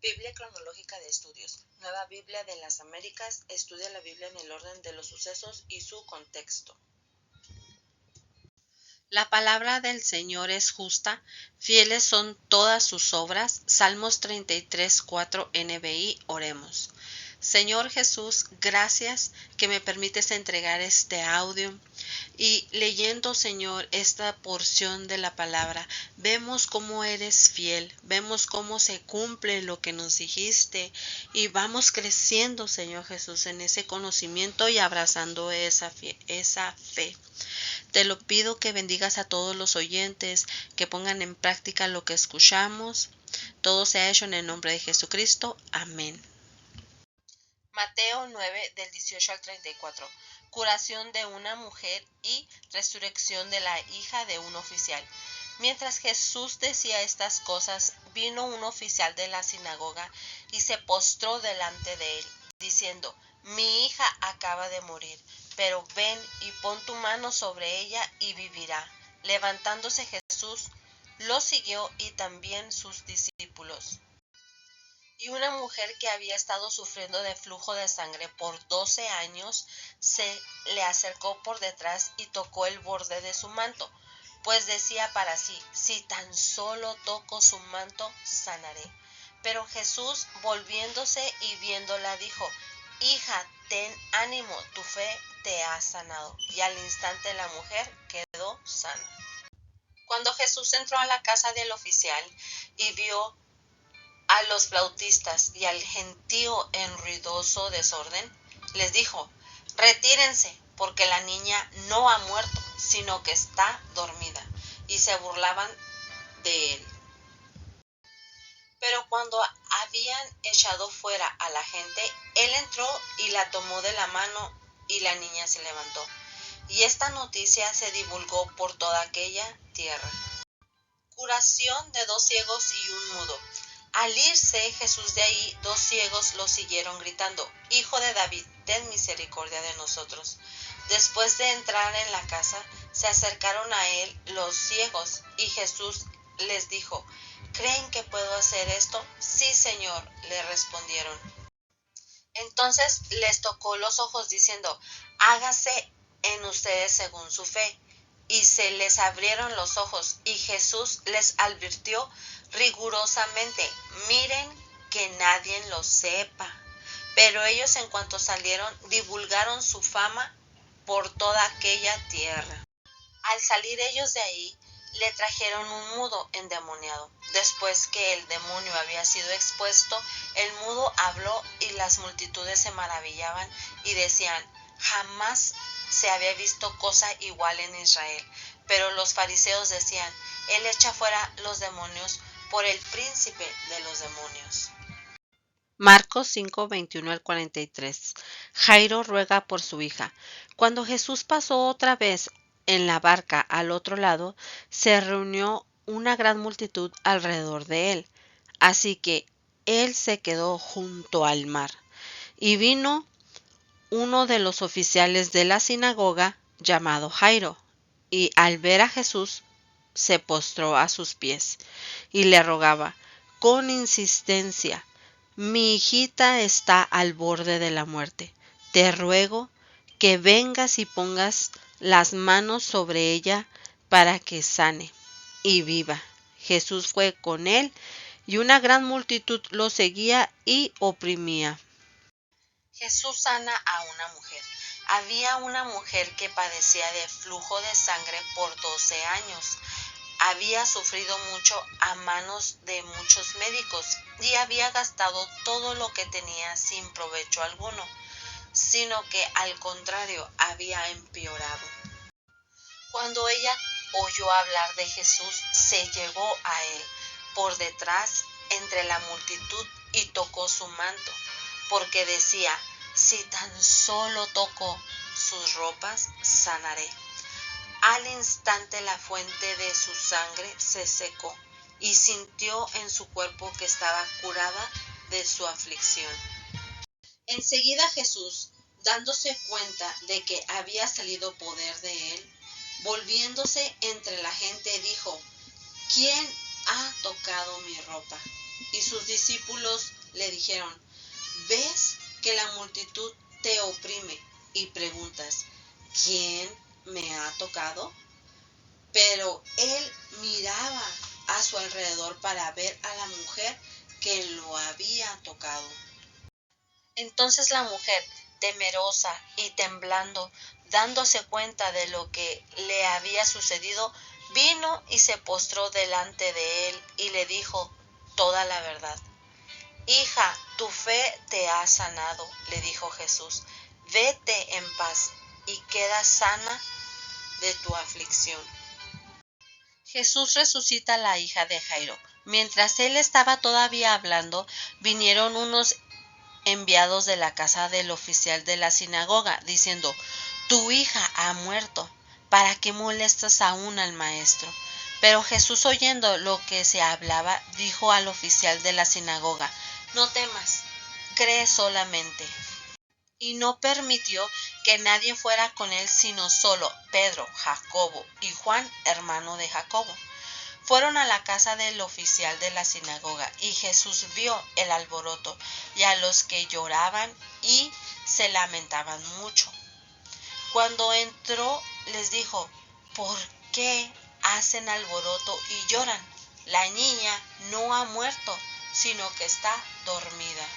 Biblia cronológica de estudios. Nueva Biblia de las Américas estudia la Biblia en el orden de los sucesos y su contexto. La palabra del Señor es justa, fieles son todas sus obras. Salmos 33:4 NBI. Oremos. Señor Jesús, gracias que me permites entregar este audio y leyendo, Señor, esta porción de la palabra, vemos cómo eres fiel, vemos cómo se cumple lo que nos dijiste y vamos creciendo, Señor Jesús, en ese conocimiento y abrazando esa fe. Te lo pido que bendigas a todos los oyentes, que pongan en práctica lo que escuchamos. Todo se ha hecho en el nombre de Jesucristo. Amén. Mateo 9 del 18 al 34. Curación de una mujer y resurrección de la hija de un oficial. Mientras Jesús decía estas cosas, vino un oficial de la sinagoga y se postró delante de él, diciendo: Mi hija acaba de morir, pero ven y pon tu mano sobre ella y vivirá. Levantándose Jesús, lo siguió y también sus discípulos. Y una mujer que había estado sufriendo de flujo de sangre por 12 años se le acercó por detrás y tocó el borde de su manto, pues decía para sí: si tan solo toco su manto, sanaré. Pero Jesús, volviéndose y viéndola, dijo: Hija, ten ánimo, tu fe te ha sanado. Y al instante la mujer quedó sana. Cuando Jesús entró a la casa del oficial y vio a los flautistas y al gentío en ruidoso desorden, les dijo: Retírense, porque la niña no ha muerto, sino que está dormida. Y se burlaban de él. Pero cuando habían echado fuera a la gente, él entró y la tomó de la mano, y la niña se levantó. Y esta noticia se divulgó por toda aquella tierra. Curación de 2 ciegos y un mudo. Al irse Jesús de ahí, 2 ciegos lo siguieron gritando: Hijo de David, ten misericordia de nosotros. Después de entrar en la casa, se acercaron a él los ciegos, y Jesús les dijo: ¿Creen que puedo hacer esto? Sí, Señor, le respondieron. Entonces les tocó los ojos, diciendo: Hágase en ustedes según su fe. Y se les abrieron los ojos, y Jesús les advirtió rigurosamente: Miren que nadie lo sepa. Pero ellos, en cuanto salieron, divulgaron su fama por toda aquella tierra. Al salir ellos de ahí, le trajeron un mudo endemoniado. Después que el demonio había sido expuesto, el mudo habló, y las multitudes se maravillaban y decían: Jamás se había visto cosa igual en Israel. Pero los fariseos decían: Él echa fuera los demonios por el príncipe de los demonios. Marcos 5, 21 al 43. Jairo ruega por su hija. Cuando Jesús pasó otra vez en la barca al otro lado, se reunió una gran multitud alrededor de él, así que él se quedó junto al mar. Y vino uno de los oficiales de la sinagoga, llamado Jairo, y al ver a Jesús, se postró a sus pies y le rogaba con insistencia: Mi hijita está al borde de la muerte. Te ruego que vengas y pongas las manos sobre ella para que sane y viva. Jesús fue con él, y una gran multitud lo seguía y oprimía. Jesús sana a una mujer. Había una mujer que padecía de flujo de sangre por 12 años. Había sufrido mucho a manos de muchos médicos y había gastado todo lo que tenía sin provecho alguno, sino que al contrario había empeorado. Cuando ella oyó hablar de Jesús, se llegó a él por detrás entre la multitud y tocó su manto, porque decía: Si tan solo toco sus ropas, sanaré. Al instante la fuente de su sangre se secó, y sintió en su cuerpo que estaba curada de su aflicción. Enseguida Jesús, dándose cuenta de que había salido poder de él, volviéndose entre la gente, dijo: ¿Quién ha tocado mi ropa? Y sus discípulos le dijeron: ¿ves que la multitud te oprime y preguntas: ¿quién me ha tocado? Pero él miraba a su alrededor para ver a la mujer que lo había tocado. Entonces la mujer, temerosa y temblando, dándose cuenta de lo que le había sucedido, vino y se postró delante de él y le dijo toda la verdad. Hija, tu fe te ha sanado, le dijo Jesús. Vete en paz y queda sana de tu aflicción. Jesús resucita a la hija de Jairo. Mientras él estaba todavía hablando, vinieron unos enviados de la casa del oficial de la sinagoga, diciendo: tu hija ha muerto, ¿para qué molestas aún al maestro? Pero Jesús, oyendo lo que se hablaba, dijo al oficial de la sinagoga: no temas, cree solamente. Y no permitió que nadie fuera con él sino solo Pedro, Jacobo y Juan, hermano de Jacobo. Fueron a la casa del oficial de la sinagoga, y Jesús vio el alboroto y a los que lloraban y se lamentaban mucho. Cuando entró, les dijo: ¿por qué hacen alboroto y lloran? La niña no ha muerto, sino que está dormida.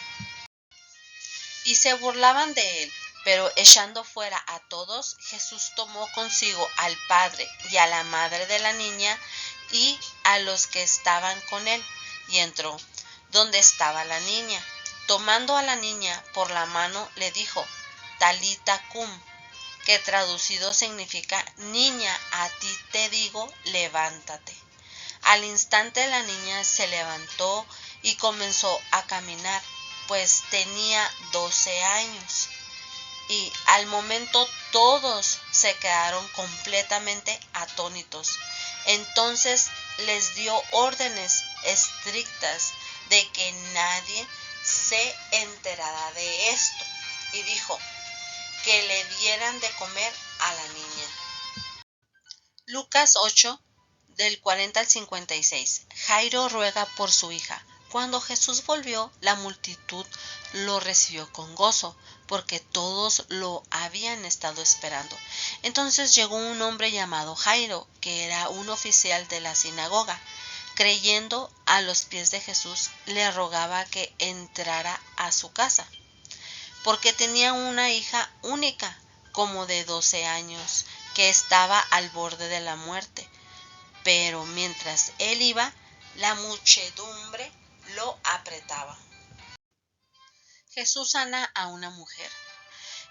Y se burlaban de él. Pero echando fuera a todos, Jesús tomó consigo al padre y a la madre de la niña y a los que estaban con él, y entró donde estaba la niña. Tomando a la niña por la mano, le dijo: Talita cum, que traducido significa: niña, a ti te digo, levántate. Al instante la niña se levantó y comenzó a caminar, pues tenía 12 años. Y al momento todos se quedaron completamente atónitos. Entonces les dio órdenes estrictas de que nadie se enterara de esto, y dijo que le dieran de comer a la niña. Lucas 8, del 40 al 56. Jairo ruega por su hija. Cuando Jesús volvió, la multitud lo recibió con gozo, porque todos lo habían estado esperando. Entonces llegó un hombre llamado Jairo, que era un oficial de la sinagoga. Creyendo a los pies de Jesús, le rogaba que entrara a su casa, porque tenía una hija única, como de 12 años, que estaba al borde de la muerte. Pero mientras él iba, la muchedumbre lo apretaba. Jesús sana a una mujer.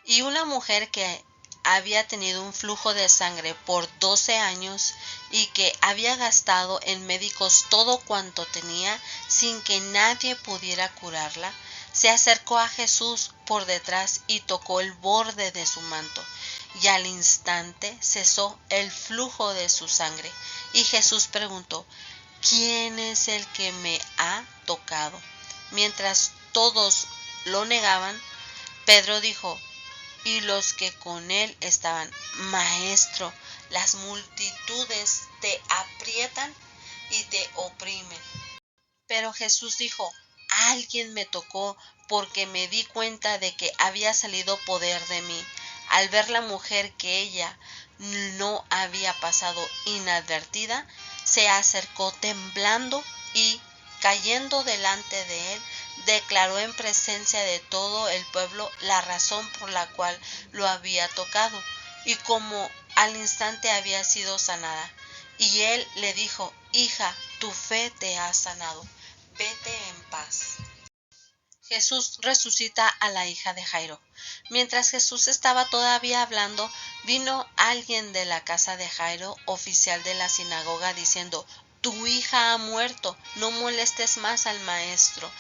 Y una mujer que había tenido un flujo de sangre por 12 años y que había gastado en médicos todo cuanto tenía sin que nadie pudiera curarla, se acercó a Jesús por detrás y tocó el borde de su manto, y al instante cesó el flujo de su sangre. Y Jesús preguntó: ¿quién es el que me ha tocado? Mientras todos lo negaban, Pedro dijo, y los que con él estaban: Maestro, las multitudes te aprietan y te oprimen. Pero Jesús dijo: alguien me tocó, porque me di cuenta de que había salido poder de mí. Al ver la mujer que ella no había pasado inadvertida, se acercó temblando y, cayendo delante de él, declaró en presencia de todo el pueblo la razón por la cual lo había tocado y cómo al instante había sido sanada. Y él le dijo: hija, tu fe te ha sanado, vete en paz. Jesús resucita a la hija de Jairo. Mientras Jesús estaba todavía hablando, vino alguien de la casa de Jairo, oficial de la sinagoga, diciendo: tu hija ha muerto, no molestes más al maestro.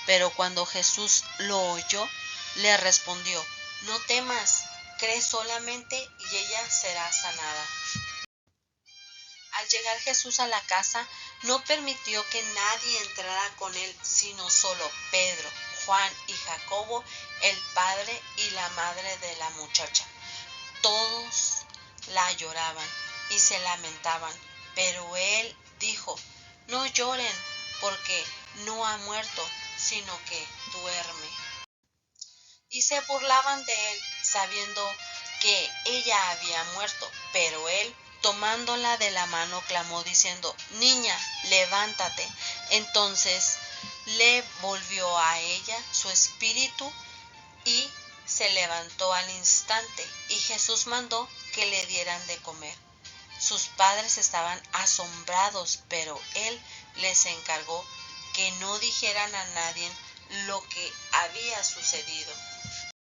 Pero cuando Jesús lo oyó, le respondió: no temas, cree solamente y ella será sanada. Al llegar Jesús a la casa, no permitió que nadie entrara con él, sino solo Pedro, Juan y Jacobo, el padre y la madre de la muchacha. Todos la lloraban y se lamentaban, pero él dijo: no lloren, porque no ha muerto, sino que duerme. Y se burlaban de él, sabiendo que ella había muerto, pero él, tomándola de la mano, clamó diciendo: Niña, levántate. Entonces le volvió a ella su espíritu y se levantó al instante, y Jesús mandó que le dieran de comer. Sus padres estaban asombrados, pero él les encargó que no dijeran a nadie lo que había sucedido.